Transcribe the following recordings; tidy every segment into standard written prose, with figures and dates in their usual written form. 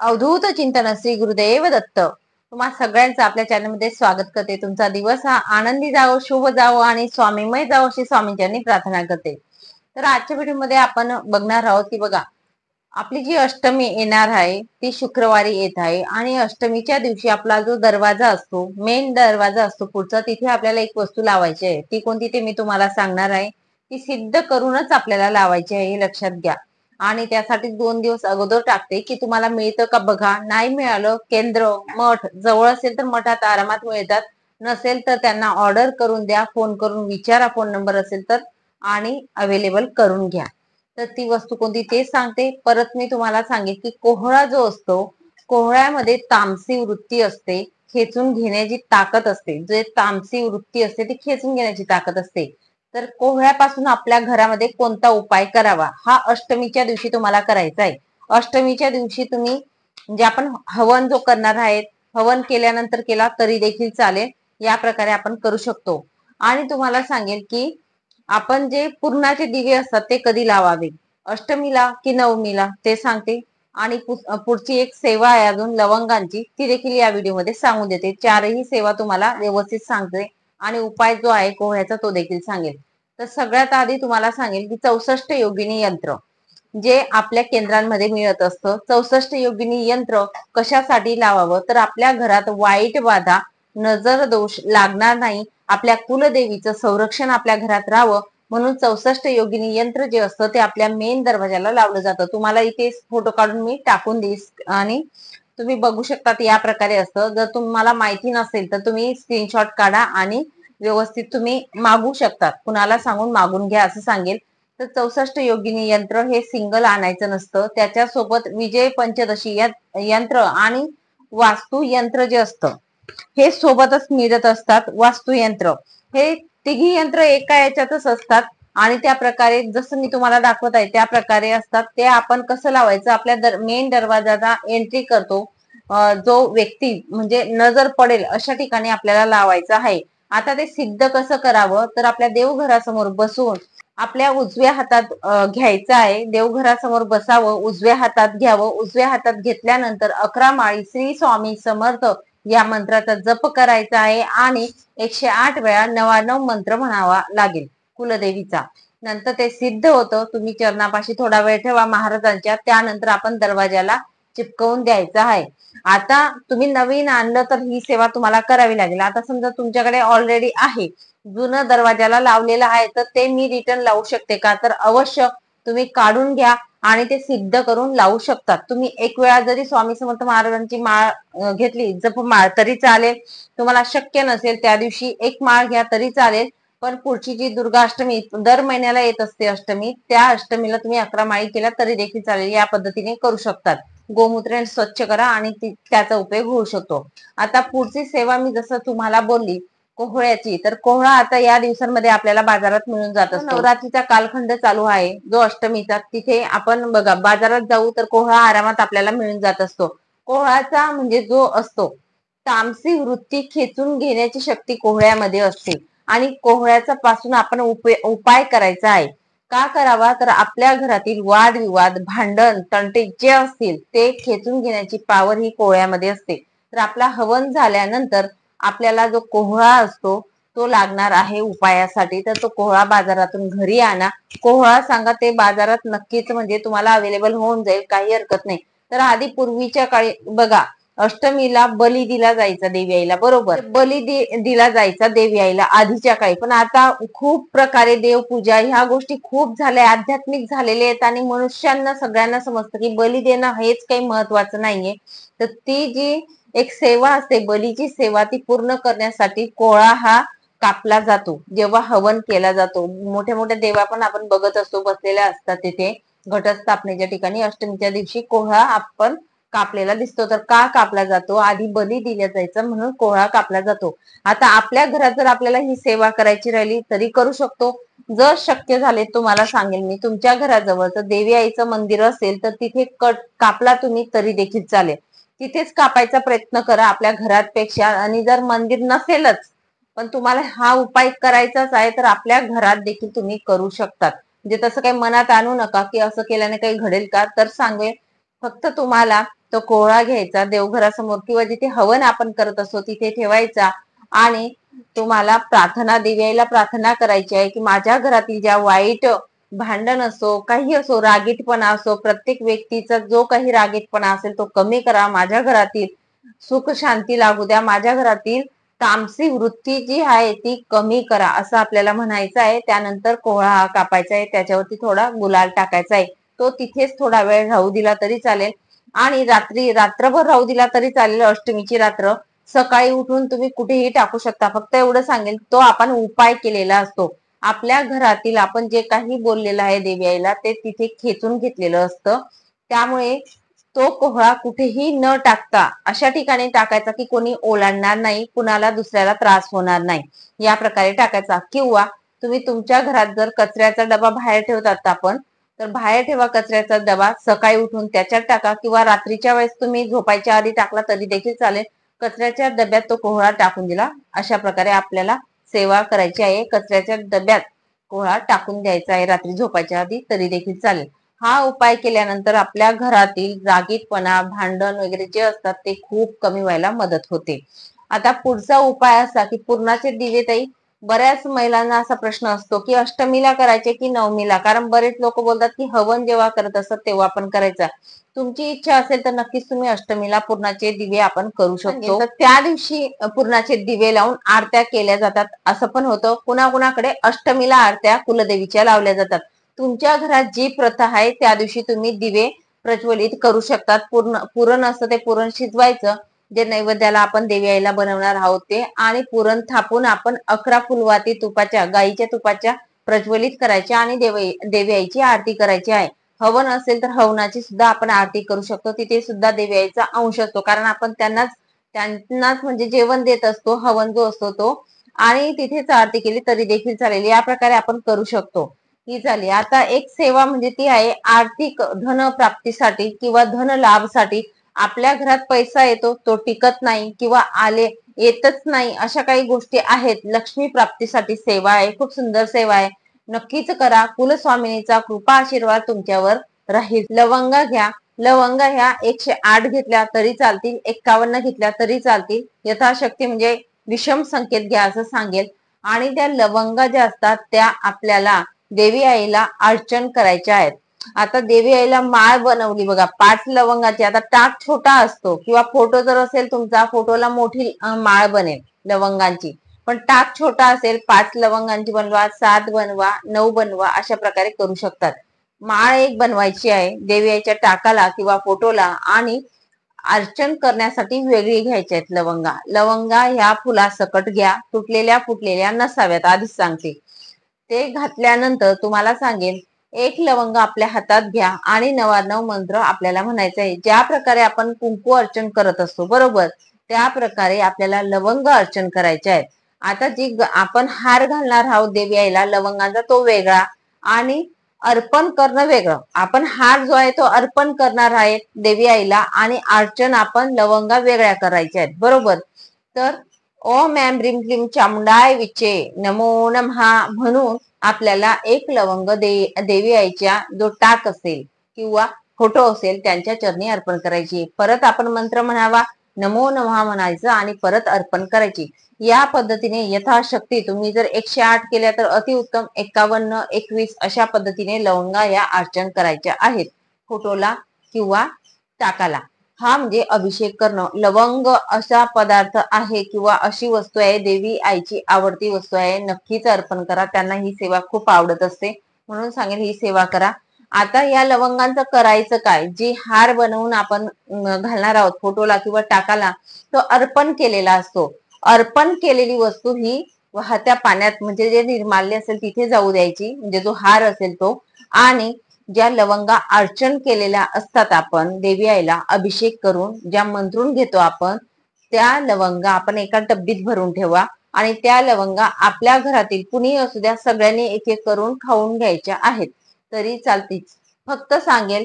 अवधूत चिंतन श्री गुरुदेव दत्त तुम्हा सगळ्यांचं आपल्या चॅनलमध्ये स्वागत करते। तुमचा दिवस हा आनंदी जावो, शुभ जावो आणि स्वामीमय जावो अशी स्वामींच्यांनी प्रार्थना करते। तर आजच्या व्हिडिओमध्ये आपण बघणार आहोत की बघा, आपली जी अष्टमी येणार आहे ती शुक्रवारी येत आहे आणि अष्टमीच्या दिवशी आपला जो दरवाजा असतो, मेन दरवाजा असतो पुढचा, तिथे आपल्याला एक वस्तू लावायची आहे। ती कोणती ते मी तुम्हाला सांगणार आहे। ती सिद्ध करूनच आपल्याला लावायची आहे, हे लक्षात घ्या। आणि त्यासाठी 2 दिवस अगोदर टाकते की तुम्हाला मिळतं का बघा। नाही मिळालं, केंद्र मठ जवळ असेल तर मठात आरामात मिळतात, नसेल तर त्यांना ऑर्डर करून द्या, फोन करून विचारा, फोन नंबर असेल तर, आणि अवेलेबल करून घ्या। तर ती वस्तू कोणती ते सांगते। परत मी तुम्हाला सांगेन की कोहळा जो असतो, कोहळ्यामध्ये तामसी वृत्ती असते, खेचून घेण्याची ताकद असते। जे तामसी वृत्ती असते ती खेचून घेण्याची ताकद असते। तर कोहळ्यापासून आपल्या घरामध्ये कोणता उपाय करावा हा अष्टमीच्या दिवशी तुम्हाला करायचा आहे। अष्टमीच्या दिवशी तुम्ही म्हणजे आपण हवन जो करणार आहे, हवन केल्यानंतर केला तरी देखील चालेल, या प्रकारे आपण करू शकतो। आणि तुम्हाला सांगेल की आपण जे पूर्णाचे दिवे असतात ते कधी लावावे, अष्टमीला की नवमीला ते सांगते। आणि पुढची एक सेवा आहे अजून लवंगांची, ती देखील या व्हिडिओमध्ये सांगून देते। चारही सेवा तुम्हाला व्यवस्थित सांगते आणि उपाय जो आहे कोहळ्याचा तो देखील सांगेल। तर सगळ्यात आधी तुम्हाला सांगेल की 64 योगिनी यंत्र जे आपल्या केंद्रांमध्ये मिळत असतं। 64 योगिनी यंत्र कशासाठी लावावं, तर आपल्या घरात वाईट बाधा, नजर दोष लागणार नाही, आपल्या कुलदेवीचं संरक्षण आपल्या घरात राहावं म्हणून 64 योगिनी यंत्र जे असतं ते आपल्या मेन दरवाजाला लावलं जातं। तुम्हाला इथे फोटो काढून मी टाकून देईस आणि तुम्ही बघू शकता, या प्रकारे असतं। जर तुम्हाला माहिती नसेल तर तुम्ही स्क्रीनशॉट काढा आणि व्यवस्थित तुम्ही मागू शकता, कुणाला सांगून मागून घ्या असं सांगेल। तर 64 योगिनी यंत्र हे सिंगल आणायचं नसतं, त्याच्यासोबत विजय पंचदशी यंत्र आणि वास्तू यंत्र जे असतं हे सोबतच मिळत असतात। वास्तू यंत्र हे तिघी यंत्र एका याच्यातच असतात आणि त्या प्रकारे जसं मी तुम्हाला दाखवत आहे त्या प्रकारे असतात। ते आपण कसं लावायचं, आपल्या मेन दरवाजाला एंट्री करतो जो व्यक्ती म्हणजे नजर पडेल अशा ठिकाणी आपल्याला लावायचं आहे। आता ते सिद्ध कसं करावं, तर आपल्या देवघरासमोर बसून आपल्या उजव्या हातात घ्यायचं आहे। देवघरासमोर बसावं, उजव्या हातात घ्यावं। उजव्या हातात घेतल्यानंतर 11 माळी श्री स्वामी समर्थ या मंत्राचा जप करायचा आहे आणि 108 वेळा 99 मंत्र म्हणावा लागेल कुलदेवीचा। नंतर ते सिद्ध होतं। तुम्ही चरणापाशी थोडा वेळ ठेवा महाराजांच्या, त्यानंतर आपण दरवाजाला चिपकवून द्यायचं आहे। आता तुम्ही नवीन आणलं तर ही सेवा तुम्हाला करावी लागेल। आता समजा तुमच्याकडे ऑलरेडी आहे, जुनं दरवाजाला लावलेलं आहे, तर ते मी रिटर्न लावू शकते का, तर अवश्य तुम्ही काढून घ्या आणि ते सिद्ध करून लावू शकतात। तुम्ही एक वेळा जरी स्वामी समर्थ महाराजांची माळ घेतली, जप माळ, तरी चालेल। तुम्हाला शक्य नसेल त्या दिवशी एक माळ घ्या तरी चालेल, पण पुढची जी दुर्गा अष्टमी दर महिन्याला येत असते अष्टमी, त्या अष्टमीला तुम्ही 11 माळी केल्या तरी देखील चालेल। या पद्धतीने करू शकतात। गोमूत्र स्वच्छ करा आणि त्याचा उपयोग होऊ शकतो। आता पुढची सेवा मी जसं तुम्हाला बोलली कोहळ्याची, तर कोहळा आता या दिवसांमध्ये आपल्याला बाजारात मिळून जात असतो। नवरात्रीचा कालखंड चालू आहे जो अष्टमीचा, तिथे आपण बघा बाजारात जाऊ तर कोहळा आरामात आपल्याला मिळून जात असतो। कोहळाचा म्हणजे जो असतो, तामसी वृत्ती खेचून घेण्याची शक्ती कोहळ्यामध्ये असते आणि कोहळ्याचा पासून आपण उपाय करायचा आहे। का करावा, तर आपल्या घरातील वादविवाद, भांडण, तंटे जे असतील ते खेचून घेण्याची पावर ही कोहळ्यामध्ये असते। तर आपला हवन झाल्यानंतर आपल्याला जो कोहळा असतो तो लागणार आहे उपायासाठी। तर तो कोहळा बाजारातून घरी आणा, कोहळा सांगा, ते बाजारात नक्कीच म्हणजे तुम्हाला अवेलेबल होऊन जाईल, काही हरकत नाही। तर आधी पूर्वीच्या काळी बघा, अष्टमीला बली दिला जायचा देवी आईला, बरोबर, बली दिला जायचा देवी आईला आधीच्या काळी। पण आता खूप प्रकारे देवपूजा ह्या गोष्टी खूप झाल्या, आध्यात्मिक झालेले आहेत आणि मनुष्यांना सगळ्यांना समजतं की बली देणं हेच काही महत्वाचं नाहीये। तर ती जी एक सेवा असते बलीची सेवा, ती पूर्ण करण्यासाठी कोहळा हा कापला जातो जेव्हा हवन केला जातो। मोठ्या मोठ्या देवा पण आपण बघत असतो बसलेल्या असतात तिथे घटस्थापनेच्या ठिकाणी। अष्टमीच्या दिवशी कोहळा आपण कापलेला दिसतो। तर का कापला जातो, आधी बली दिला जायचा म्हणून कोहळा कापला जातो। आता आपल्या घरात जर आपल्याला ही सेवा करायची राहिली तरी करू शकतो। जर शक्य झाले तुम्हाला सांगेल मी, तुमच्या घराजवळ जर देवी आईचं मंदिर असेल तर तिथे कापला तुम्ही तरी देखील चालेल, तिथेच कापायचा प्रयत्न करा आपल्या घरात पेक्षा। आणि जर मंदिर नसेलच पण तुम्हाला हा उपाय करायचाच आहे तर आपल्या घरात देखील तुम्ही करू शकतात। म्हणजे तसं काही मनात आणू नका की असं केल्याने काही घडेल का, तर सांगेल फक्त तुम्हाला तो कोहळा घ्यायचा, देवघरासमोर किंवा जिथे हवन आपण करत असतो तिथे ठेवायचा आणि तुम्हाला प्रार्थना, दिव्याला प्रार्थना करायची आहे की माझ्या घरातील ज्या वाईट भांडण असो, काही असो, रागीटपणा असो, प्रत्येक व्यक्तीचा जो काही रागीटपणा असेल तो कमी करा, माझ्या घरातील सुख शांती लागू द्या, माझ्या घरातील तामसी वृत्ती जी आहे ती कमी करा, असं आपल्याला म्हणायचं आहे. त्यानंतर कोहळा हा कापायचा आहे, त्याच्यावरती थोडा गुलाल टाकायचा आहे, तो तिथेच थोडा वेळ राहू दिला तरी चालेल आणि रात्रभर राहू दिला तरी चालेल. अष्टमीची रात्र सकाळी उठून तुम्ही कुठेही टाकू शकता. फक्त एवढं सांगेल, तो आपण उपाय केलेला असतो. आपल्या घरातील आपण जे काही बोललेलं आहे देवी आईला ते तिथे खेचून घेतलेलं असतं. त्यामुळे तो कोहळा कुठेही न टाकता अशा ठिकाणी टाकायचा की कोणी ओलांडणार नाही, कुणाला दुसऱ्याला त्रास होणार नाही, या प्रकारे टाकायचा. किंवा तुम्ही तुमच्या घरात जर कचऱ्याचा डबा बाहेर ठेवतात आपण, तर बाहेर ठेवा कचऱ्याचा डबा, सकाळी उठून त्याच्यात टाका किंवा रात्रीच्या वेळेस तुम्ही झोपायच्या आधी टाकला तरी देखील चालेल. कचऱ्याच्या डब्यात तो कोहळा टाकून दिला. अशा प्रकारे आपल्याला सेवा करायची आहे. कचऱ्याच्या डब्यात कोहळा टाकून द्यायचा आहे रात्री झोपायच्या आधी तरी देखील चालेल. हा उपाय केल्यानंतर आपल्या घरातील रागीटपणा, भांडण वगैरे जे असतात ते खूप कमी व्हायला मदत होते. आता पुढचा उपाय असा की पूर्णाचे दिवे. ताई, बऱ्याच महिलांना असा प्रश्न असतो की अष्टमीला करायचे की नवमीला, कारण बरेच लोक बोलतात की हवन जेव्हा करत असतात तेव्हा आपण करायचा. तुमची इच्छा असेल तर नक्कीच तुम्ही अष्टमीला पूर्णाचे दिवे आपण करू शकतो. तर त्या दिवशी पूर्णाचे दिवे लावून आरत्या केल्या जातात. असं पण होतं, कुणाकुणाकडे अष्टमीला आरत्या कुलदेवीच्या लावल्या जातात. तुमच्या घरात जी प्रथा आहे त्या दिवशी तुम्ही दिवे प्रज्वलित करू शकतात. पुरण असतं ते पुरण शिजवायचं, जे नैवेद्याला आपण देवी आईला बनवणार आहोत ते, आणि पुरण थापून आपण 11 फुलवाती तुपाच्या, गाईच्या तुपाच्या प्रज्वलित करायच्या आणि देवी आईची आरती करायची आहे. हवन असेल तर हवनाची सुद्धा आपण आरती करू शकतो. तिथे सुद्धा देवी आईचा अंश असतो, कारण आपण त्यांनाच म्हणजे जेवण देत असतो, हवन जो असतो तो, आणि तिथेच आरती केली तरी देखील चालेल. या प्रकारे आपण करू शकतो. ही झाली. आता एक सेवा म्हणजे ती आहे आर्थिक धन प्राप्तीसाठी किंवा धन लाभसाठी. आपल्या घरात पैसा येतो, तो टिकत नाही किंवा येतच नाही, अशा काही गोष्टी आहेत. लक्ष्मी प्राप्तीसाठी सेवा आहे, खूप सुंदर सेवा आहे, नक्कीच करा. कुलस्वामिनीचा कृपा आशीर्वाद तुमच्यावर राहील. लवंगा घ्या. लवंगा ह्या 108 घेतल्या तरी चालतील, 51 घेतल्या तरी चालतील, यथाशक्ती म्हणजे विषम संकेत घ्या असं सांगेल. आणि त्या लवंगा ज्या असतात त्या आपल्याला देवी आईला अर्चन करायच्या आहेत. आता देवी आईला माळ बनवली बघा 5 लवंगाची. आता टाक छोटा असतो किंवा फोटो जर असेल तुमचा, फोटोला मोठी माळ बनेल लवंगांची, पण टाक छोटा असेल, 5 लवंगांची बनवा, 7 बनवा, 9 बनवा, अशा प्रकारे करू शकतात. माळ एक बनवायची आहे देवी आईच्या टाकाला किंवा फोटोला, आणि अर्चन करण्यासाठी वेगळी घ्यायच्या आहेत लवंगा. लवंगा ह्या फुलासकट घ्या, तुटलेल्या फुटलेल्या नसाव्यात, आधीच सांगते. ते घातल्यानंतर तुम्हाला सांगेल, एक लवंग आपल्या हातात घ्या आणि 99 मंत्र आपल्याला म्हणायचं आहे. ज्या प्रकारे आपण कुंकू अर्चन करत असतो बरोबर, त्या प्रकारे आपल्याला लवंग अर्चन करायचे आहेत. आता आपण हार घालणार आहोत देवी आईला लवंगाचा, तो वेगळा आणि अर्पण करणं वेगळं. आपण हार जो आहे तो अर्पण करणार आहे देवी आईला आणि अर्चन आपण लवंगा वेगळ्या करायच्या आहेत बरोबर. तर ओम ऐं ह्रीं क्लीं चामुंडाय विचे नमो नमः म्हणून आपल्याला एक लवंग देवी आईच्या जो टाक असेल किंवा फोटो असेल त्यांच्या चरणी अर्पण करायची. परत आपण मंत्र म्हणावा, नमो नमः म्हणायचं आणि परत अर्पण करायची. या पद्धतीने यथाशक्ती तुम्ही जर 108 केल्या तर अतिउत्तम, 51, 21 अशा पद्धतीने लवंगा या अर्चन करायच्या आहेत फोटोला किंवा टाकाला. हा म्हणजे अभिषेक करणं. लवंग असा पदार्थ आहे किंवा अशी वस्तू आहे, देवी आईची आवडती वस्तू आहे, नक्कीच अर्पण करा. त्यांना ही सेवा खूप आवडत असते, म्हणून सांगेल ही सेवा करा. आता या लवंगांचं करायचं काय? जी हार बनवून आपण घालणार आहोत फोटोला किंवा टाकाला, तो अर्पण केलेला असतो. अर्पण केलेली वस्तू ही वाहत्या पाण्यात म्हणजे जे निर्माल्य असेल तिथे जाऊ द्यायची, म्हणजे जो हार असेल तो. आणि ज्या लवंगा अर्चन केलेल्या असतात आपण देवी आईला अभिषेक करून, ज्या मंत्रून घेतो आपण, त्या लवंगा आपण एका डब्बीत भरून ठेवा आणि त्या लवंगा आपल्या घरातील कुणी असू द्या सगळ्यांनी एक एक करून खाऊन घ्यायच्या आहेत तरी चालतील. फक्त सांगेल,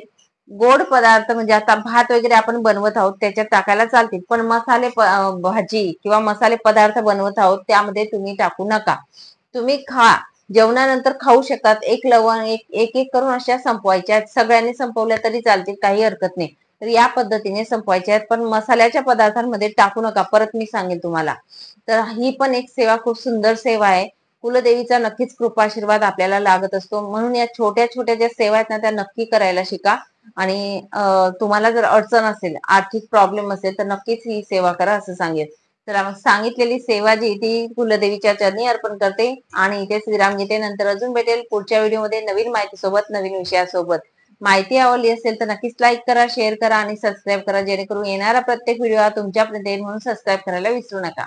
गोड पदार्थ म्हणजे आता भात वगैरे आपण बनवत आहोत त्याच्यात टाकायला चालतील, पण मसाले भाजी किंवा मसाले पदार्थ बनवत आहोत त्यामध्ये तुम्ही टाकू नका. तुम्ही जेवणानंतर खाऊ शकतात. एक लवंग एक एक करून अशा संपवायच्या, सगळ्यांनी संपवल्या तरी चालतील, काही हरकत नाही. तर या पद्धतीने संपवायचे आहेत, पण मसाल्याच्या पदार्थांमध्ये टाकू नका, परत मी सांगेन तुम्हाला. तर ही पण एक सेवा खूप सुंदर सेवा आहे. कुलदेवीचा नक्कीच कृपाशीर्वाद आपल्याला लागत असतो, म्हणून या छोट्या छोट्या ज्या सेवा आहेत ना त्या नक्की करायला शिका. आणि तुम्हाला जर अडचण असेल, आर्थिक प्रॉब्लेम असेल, तर नक्कीच ही सेवा करा असं सांगेन. तर मग सांगितलेली सेवा जी ती कुलदेवीच्या चरणी अर्पण करते आणि इथेच विराम घेते. नंतर अजून भेटेल पुढच्या व्हिडिओमध्ये नवीन माहिती सोबत, नवीन विषयासोबत. माहिती आवडली असेल तर नक्कीच लाईक करा, शेअर करा आणि सबस्क्राईब करा, जेणेकरून येणारा प्रत्येक व्हिडिओ हा तुमच्यापर्यंत येईल, म्हणून सबस्क्राईब करायला विसरू नका.